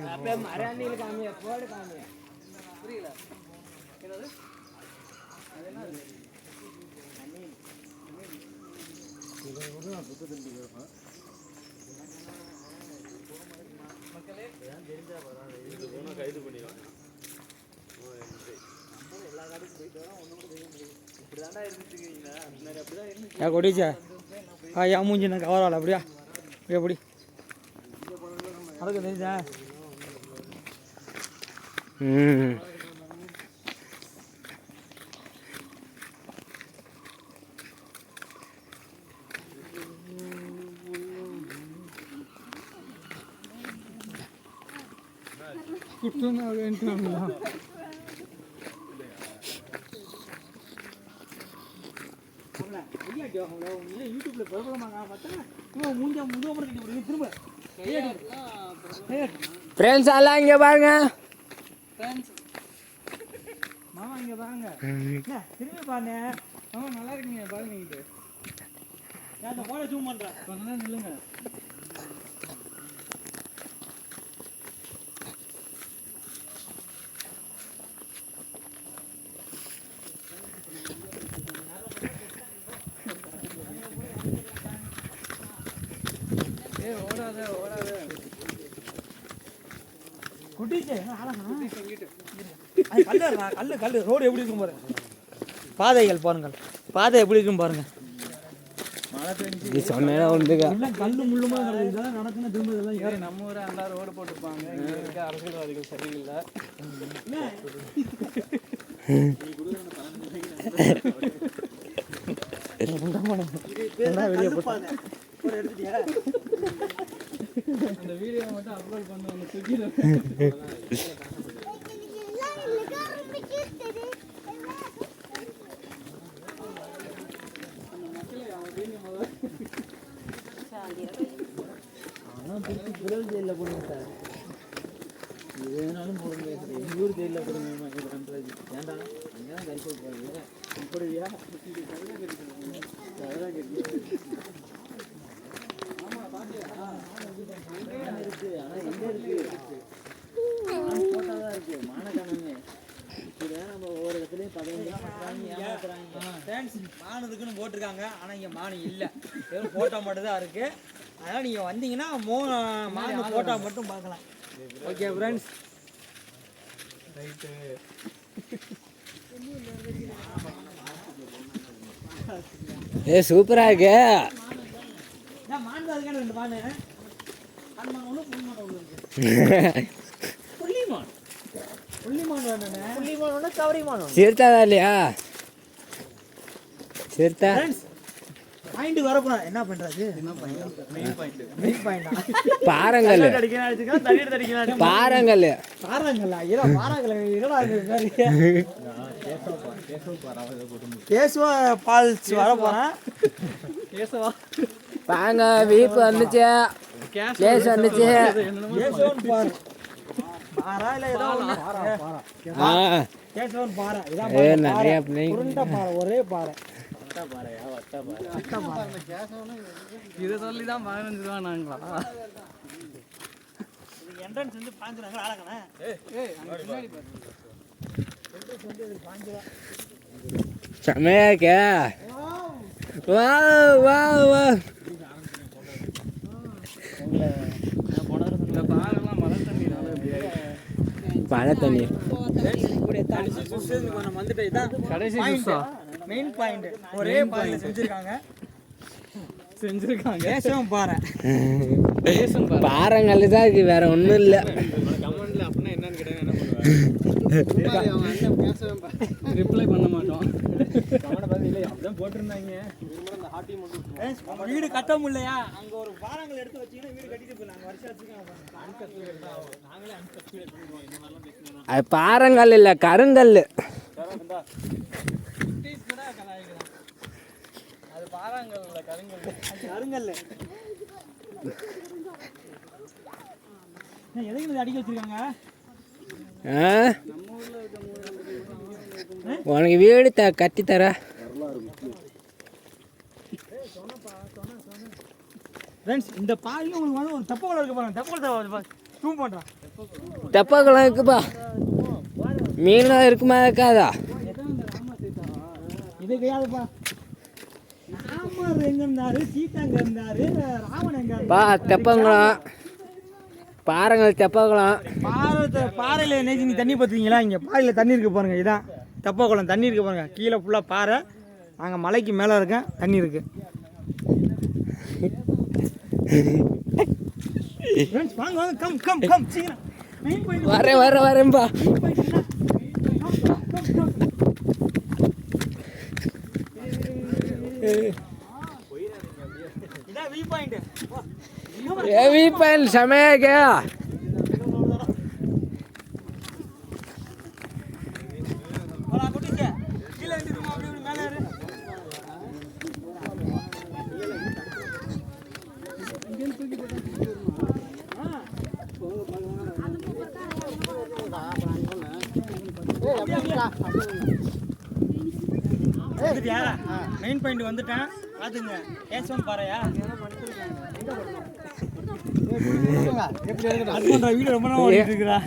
அப்ப மராணியில காமியா போடு காமியா புரியல என்னது அது என்ன இது ஒரு புது தண்டி கேப்பா மக்களே ஏன் தெரிஞ்சா வராது இது போனா கைது பண்ணிடுவாங்க நம்ம எல்லா காட்டுக்கும் போயிட்டு வரோம் ஒண்ணும் கூட செய்ய முடியாது இப்படிதான்டா இருந்துச்சுக்கீங்களா முன்னாடி அப்படிதான் இருந்துச்சு யா கொடிச்சா யா மூஞ்சி நான் கவரால அப்படியா எப்படி அதுக்கு தெரியுதா யூடியூப்ல பிரபலமாக பார்த்தா மூஞ்சா முதுகு திரும்ப ஃப்ரெண்ட்ஸ் எல்லாம் இங்கே பாருங்க மாமா இங்கே பாருங்க திரும்பி பாருங்க மாமா நல்லா இருக்கீங்க பாருங்க இங்கிட்டு அந்த போட ஜூம் பண்ணுறேன் கொஞ்ச நேரம் நில்லுங்க ஓடாத ஓடாத குட்டிச்சு கல்லு கல்லு ரோடு எப்படி இருக்கும் பாருங்க பாதைகள் பாருங்கள் பாதை எப்படி இருக்கும் பாருங்க மழை பெஞ்சு சொன்னா கல்லு முள்ளுமா இதெல்லாம் நடக்குன்னு திரும்ப இதெல்லாம் ஏறி நம்ம ஊரை எல்லாரும் ரோடு போட்டுருப்பாங்க இங்க இருக்க அரசியல்வாதிகள் சரியில்லை அந்த வீடியோ மட்டும் அப்லோட் பண்ணுவாங்க தூக்கிடுவேன் புரல் ஜெயிலில் போடுங்க சார் இது வேணாலும் போடுங்க எங்கள் ஊர் ஜெயிலில் போடுங்க இது பண்ணுறது ஏன்டா அங்கே தான் கறி போடுறாங்க இப்படியா ஆமாம் பாட்டியா இருக்கு ஆனால் எங்கே இருக்கு போட்டால் தான் இருக்கு மானக்கானமே இப்படிதான் நம்ம ஒவ்வொரு இடத்துலையும் மானதுக்குன்னு போட்டிருக்காங்க ஆனால் இங்கே மானம் இல்லை வெறும் ஃபோட்டோ மட்டும் தான் இருக்குது அதனால் நீங்கள் வந்தீங்கன்னா மானு ஃபோட்டோ மட்டும் பார்க்கலாம் ஓகே ஃப்ரெண்ட்ஸ் ரைட்டு ஏ சூப்பரா இருக்கு மான் அதுக்கான ரெண்டு மானு ஒன்று புள்ளிமான் ஒன்று இருக்கு புள்ளிமான் புள்ளிமான் ஒன்று கவரிமான் ஒன்று சிறுத்தாதா இல்லையா சிறுத்தா பாயிண்ட் வரப்போறேன் என்ன பண்றது மெயின் பாயிண்ட் பாறங்கல் பாறங்கல் பாறங்கல்ல ஏதோ பாறங்கல் என்னடா இது கேசவா பால்ஸ் வர போறேன் கேசவா பாங்க வீப்பு வந்துச்சு கேஸ் வந்துச்சு கேசவன் பாரு பாரா இல்ல ஏதோ பாரா கேசவன் பாரா இதான் நிறைய பிள்ளை உருண்டை பாறை ஒரே பாறை இதை சொல்லி தான் 15 ரூபா நாங்களா என்ட்ரன்ஸ் வந்து 5 ரூபா ஆளங்கண்ணே செமையா இருக்க வா வா வா இந்த பாலெல்லாம் மழை தண்ணினால மழை தண்ணி கடைசி மெயின் பாயிண்ட் ஒரே பாயிண்ட் செஞ்சிருக்காங்க கேசவன் பாறை பாறங்கல் தான் இருக்கு வேற ஒன்றும் இல்லை கமெண்ட்ல அப்படின்னா என்னன்னு கேட்டா என்ன பண்ணுவாங்க ரிப்ளை பண்ண மாட்டோம் கமெண்ட் பார்த்து இல்லை அப்படிதான் போட்டிருந்தாங்க வீடு கட்ட முடியலையா அங்க ஒரு பாறங்கள் எடுத்து வச்சீங்கன்னா வீடு கட்டிட்டு போயிடலாம் வருஷம் அது பாறங்கல் இல்லை கருங்கல் அது பாறாங்கல் இல்லை கருங்கல் எதுக்கு அடிக்க வச்சிருக்காங்க உனக்கு வீடு கட்டி தர ஃப்ரெண்ட்ஸ் இந்த பாறையில் உங்களுக்கு வந்து ஒரு தெப்பக்குளம் இருக்கு பாருங்க. தெப்பக்குளத்தை ஜூம் பண்ணுறான். தெப்பக்குளம் இருக்குப்பா. மீன்லாம் இருக்குமா இருக்காதா? இது கிடையாதுப்பா. ராமர் எங்க இருந்தாரு, சீதா எங்க இருந்தாரு, ராவணன் எங்க இருந்தாரு? பா தெப்பங்குளம், பாறைங்கள் தெப்பக்குளம். பாறையில் நேற்று நீ தண்ணி பார்த்துருக்கீங்களா? இங்கே பாறையில் தண்ணி இருக்கு பாருங்க. இதான் தெப்பக்குளம். தண்ணி இருக்கு பாருங்க. கீழே ஃபுல்லாக பாறை. நாங்கள் மலைக்கு மேலே இருக்கேன், தண்ணி இருக்கு. ஃப்ரெண்ட்ஸ் வாங்க வாங்க, கம் கம் கம் சீக்கிரம். மெயின் பாயிண்ட் வரேன்பா. இதான் வியூ பாயிண்ட். வியூ பாயிண்ட் செமையா இருக்கா? வரா குட்டிங்க. கீழே வந்துருமா? அப்படியே மேலே ஏறு. மெயின் பாயிண்ட் வந்துட்டேன். பாத்துங்க, கேசவன் பாறையா? வீடு ரொம்ப நாள் ஓடிட்டு இருக்கிறா.